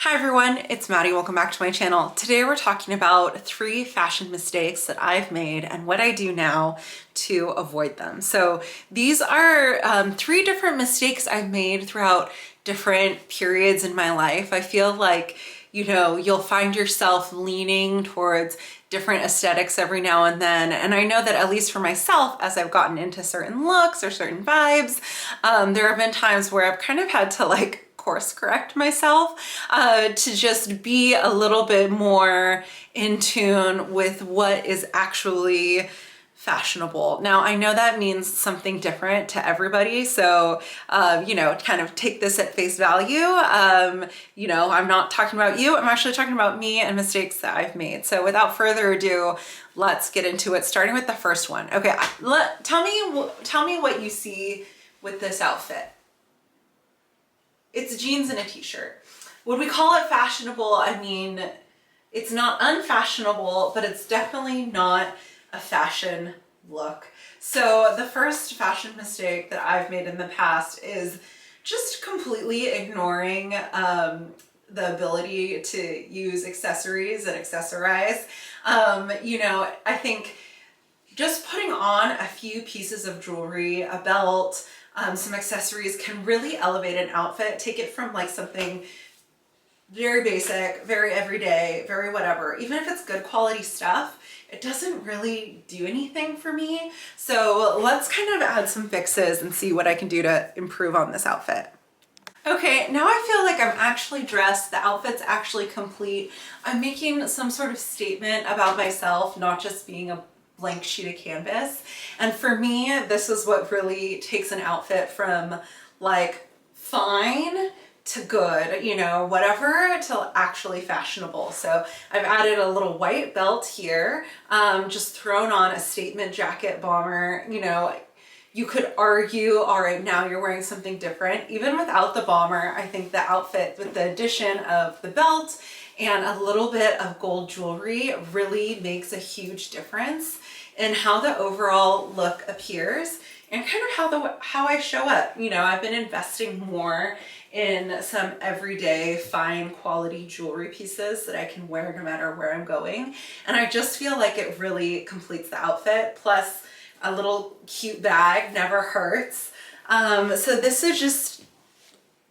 Hi everyone, it's Maddie. Welcome back to my channel. Today we're talking about 3 fashion mistakes that I've made and what I do now to avoid them. So these are 3 different mistakes I've made throughout different periods in my life. I feel like, you'll find yourself leaning towards different aesthetics every now and then. And I know that at least for myself, as I've gotten into certain looks or certain vibes, there have been times where I've kind of had to course correct myself to just be a little bit more in tune with what is actually fashionable. Now, I know that means something different to everybody, so kind of take this at face value. I'm not talking about you, I'm actually talking about me and mistakes that I've made. So without further ado, let's get into it, starting with the first one. Okay, tell me what you see with this outfit. It's jeans and a t-shirt. Would we call it fashionable? I mean, it's not unfashionable, but it's definitely not a fashion look. So the first fashion mistake that I've made in the past is just completely ignoring the ability to use accessories and accessorize. I think just putting on a few pieces of jewelry, a belt, some accessories can really elevate an outfit, take it from something very basic, very everyday, very whatever. Even if it's good quality stuff, it doesn't really do anything for me. So let's kind of add some fixes and see what I can do to improve on this outfit. Okay, now I feel like I'm actually dressed, the outfit's actually complete. I'm making some sort of statement about myself, not just being a blank sheet of canvas. And for me, this is what really takes an outfit from fine to good, whatever, to actually fashionable. So I've added a little white belt here, just thrown on a statement jacket bomber. You could argue, all right, now you're wearing something different. Even without the bomber, I think the outfit with the addition of the belt and a little bit of gold jewelry really makes a huge difference in how the overall look appears and kind of how I show up. I've been investing more in some everyday fine quality jewelry pieces that I can wear no matter where I'm going. And I just feel like it really completes the outfit. Plus a little cute bag never hurts. So this is just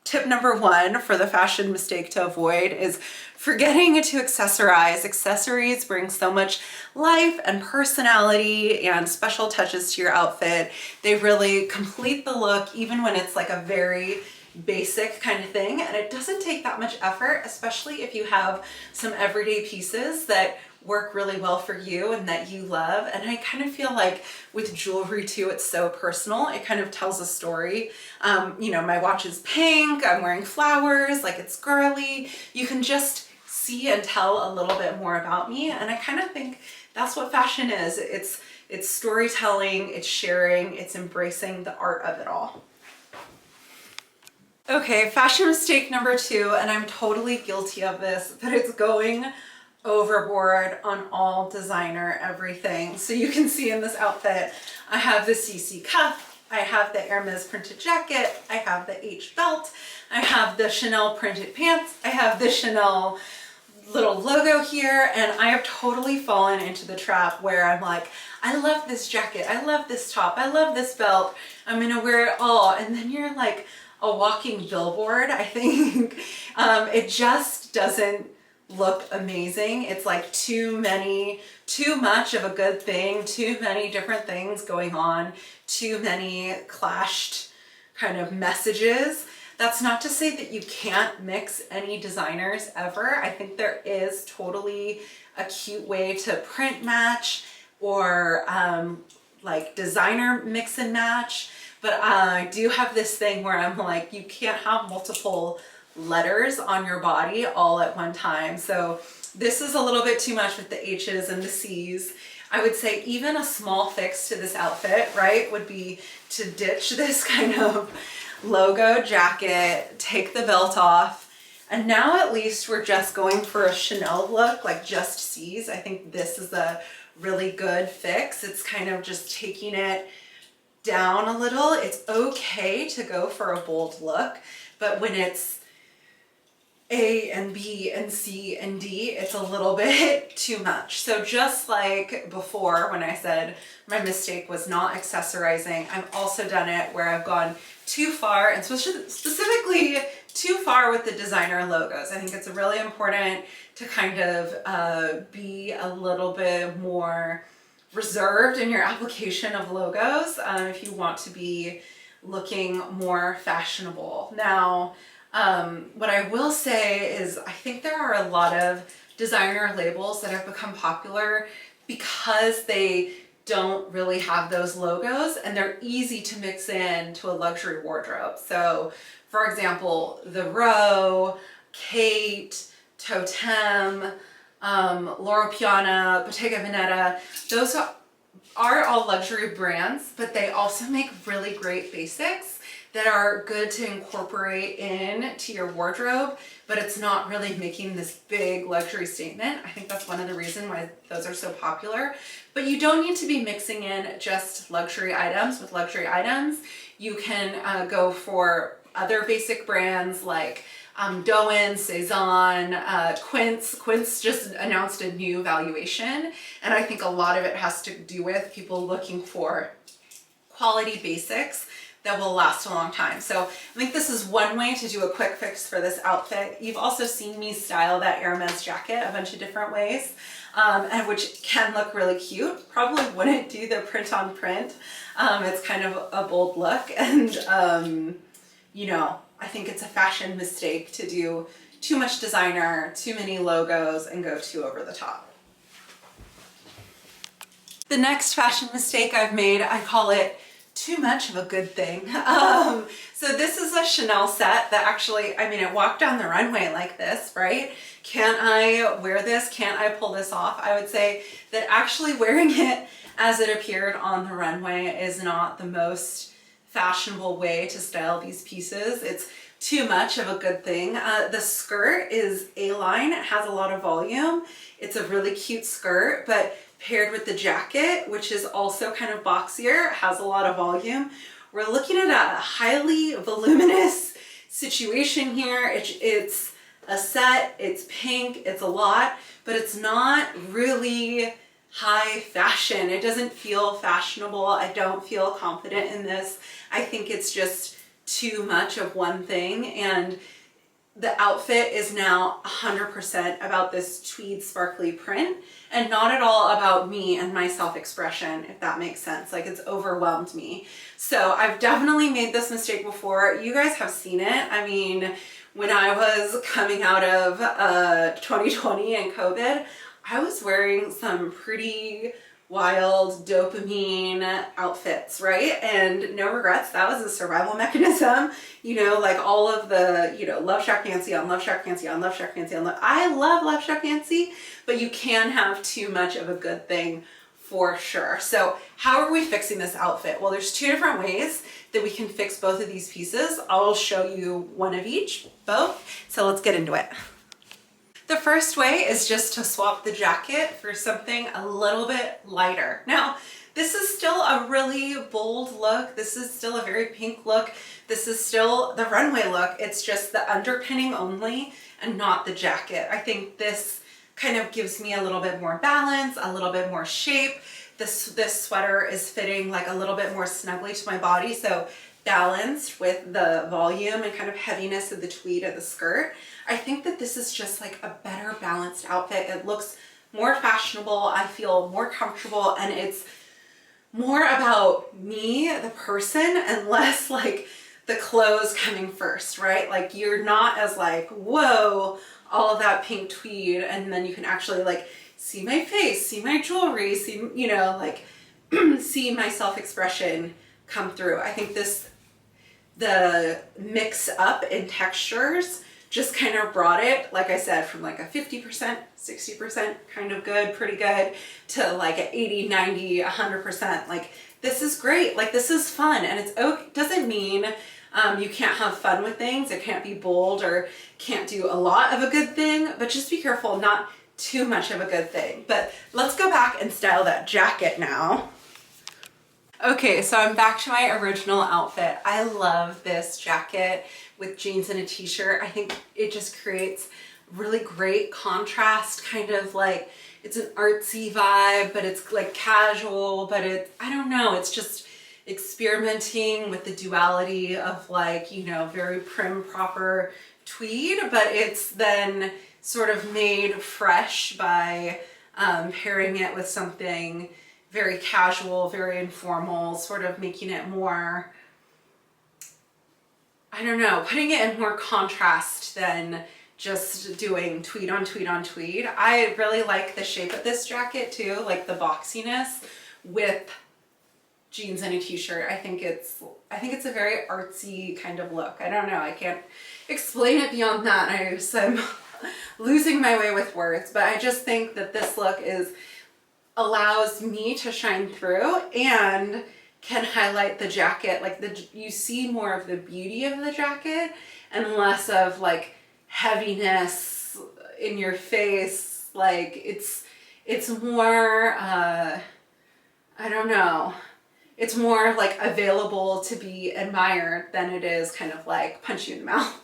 tip number 1 for the fashion mistake to avoid is forgetting to accessorize. Accessories bring so much life and personality and special touches to your outfit. They really complete the look even when it's a very basic kind of thing, and it doesn't take that much effort, especially if you have some everyday pieces that work really well for you and that you love. And I kind of feel like with jewelry too, it's so personal. It kind of tells a story. My watch is pink, I'm wearing flowers, it's girly. You can just see and tell a little bit more about me. And I kind of think that's what fashion is. It's storytelling, it's sharing, it's embracing the art of it all. Okay, fashion mistake number 2, and I'm totally guilty of this, but it's going overboard on all designer everything. So you can see in this outfit, I have the CC cuff, I have the Hermes printed jacket, I have the H belt, I have the Chanel printed pants, I have the Chanel little logo here, and I have totally fallen into the trap where I'm like, I love this jacket, I love this top, I love this belt, I'm gonna wear it all. And then you're like a walking billboard. I think it just doesn't look amazing. It's too much of a good thing, too many different things going on, too many clashed kind of messages. That's not to say that you can't mix any designers ever. I think there is totally a cute way to print match or designer mix and match. But I do have this thing where I'm like, you can't have multiple letters on your body all at one time. So this is a little bit too much with the H's and the C's. I would say even a small fix to this outfit, right, would be to ditch this kind of logo jacket, take the belt off, and now at least we're just going for a Chanel look, just C's. I think this is a really good fix. It's kind of just taking it down a little. It's okay to go for a bold look, but when it's A and B and C and D, it's a little bit too much. So just like before when I said my mistake was not accessorizing, I've also done it where I've gone too far, and specifically too far with the designer logos. I think it's really important to kind of be a little bit more reserved in your application of logos if you want to be looking more fashionable. Now, what I will say is I think there are a lot of designer labels that have become popular because they don't really have those logos and they're easy to mix in to a luxury wardrobe. So for example, the Row, Kate, Totem, Loro Piana, Bottega Veneta, those are all luxury brands, but they also make really great basics that are good to incorporate into your wardrobe, but it's not really making this big luxury statement. I think that's one of the reasons why those are so popular. But you don't need to be mixing in just luxury items with luxury items. You can go for other basic brands like Doen, Cezanne, Quince. Quince just announced a new valuation, and I think a lot of it has to do with people looking for quality basics that will last a long time. So I think this is one way to do a quick fix for this outfit. You've also seen me style that Hermes jacket a bunch of different ways, and which can look really cute. Probably wouldn't do the print on print. It's kind of a bold look, and you know, I think it's a fashion mistake to do too much designer, too many logos, and go too over the top. The next fashion mistake I've made, I call it too much of a good thing. So this is a Chanel set that actually, I mean, it walked down the runway like this, right? Can I wear this? Can't I pull this off? I would say that actually wearing it as it appeared on the runway is not the most fashionable way to style these pieces. It's too much of a good thing. The skirt is A-line. It has a lot of volume. It's a really cute skirt, but paired with the jacket, which is also kind of boxier, has a lot of volume, we're looking at a highly voluminous situation here. It's a set, it's pink, it's a lot, but it's not really high fashion. It doesn't feel fashionable. I don't feel confident in this. I think it's just too much of one thing, and the outfit is now 100% about this tweed sparkly print and not at all about me and my self-expression, if that makes sense. Like, it's overwhelmed me. So I've definitely made this mistake before. You guys have seen it. I mean, when I was coming out of 2020 and COVID, I was wearing some pretty wild dopamine outfits, right? And no regrets, that was a survival mechanism. You know, like all of the, you know, Love Shack Fancy on Love Shack Fancy on Love Shack Fancy on I love Love Shack Fancy, but you can have too much of a good thing for sure. So how are we fixing this outfit? Well, there's two different ways that we can fix both of these pieces. I'll show you one of each, both. So let's get into it. The first way is just to swap the jacket for something a little bit lighter. Now, this is still a really bold look. This is still a very pink look. This is still the runway look. It's just the underpinning only and not the jacket. I think this kind of gives me a little bit more balance, a little bit more shape. This sweater is fitting like a little bit more snugly to my body, so balanced with the volume and kind of heaviness of the tweed of the skirt. I think that this is just like a better balanced outfit. It looks more fashionable. I feel more comfortable, and it's more about me, the person, and less like the clothes coming first, right? Like, you're not as like, whoa, all of that pink tweed, and then you can actually like see my face, see my jewelry, see, you know, like see my self-expression come through. I think the mix up in textures just kind of brought it, like I said, from like a 50%, 60% kind of good, pretty good, to like an 80, 90, 100%. Like, this is great. Like, this is fun. And it's okay. Doesn't mean you can't have fun with things. It can't be bold or can't do a lot of a good thing, but just be careful, not too much of a good thing. But let's go back and style that jacket now. Okay, so I'm back to my original outfit. I love this jacket with jeans and a t-shirt. I think it just creates really great contrast, kind of like, it's an artsy vibe, but it's like casual, but I don't know, it's just experimenting with the duality of like, you know, very prim, proper tweed, but it's then sort of made fresh by pairing it with something very casual, very informal, sort of making it more, I don't know, putting it in more contrast than just doing tweed on tweed on tweed. I really like the shape of this jacket too, like the boxiness with jeans and a t-shirt. I think it's a very artsy kind of look. I don't know, I can't explain it beyond that. I'm losing my way with words, but I just think that this look allows me to shine through and can highlight the jacket. Like you see more of the beauty of the jacket and less of like heaviness in your face. Like it's more, I don't know, it's more like available to be admired than it is kind of like punch you in the mouth,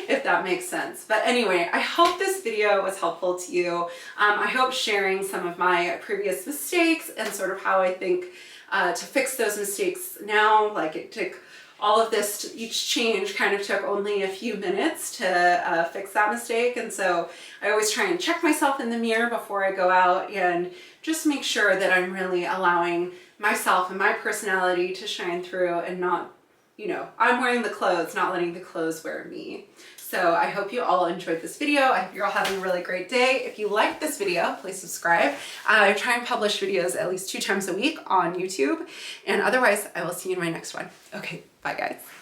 if that makes sense. But anyway, I hope this video was helpful to you. I hope sharing some of my previous mistakes and sort of how I think to fix those mistakes now, like it took all of this, each change kind of took only a few minutes to fix that mistake. And so I always try and check myself in the mirror before I go out and just make sure that I'm really allowing myself and my personality to shine through and not, you know, I'm wearing the clothes, not letting the clothes wear me. So I hope you all enjoyed this video. I hope you're all having a really great day. If you liked this video, please subscribe. I try and publish videos at least 2 times a week on YouTube. And otherwise, I will see you in my next one. Okay, bye guys.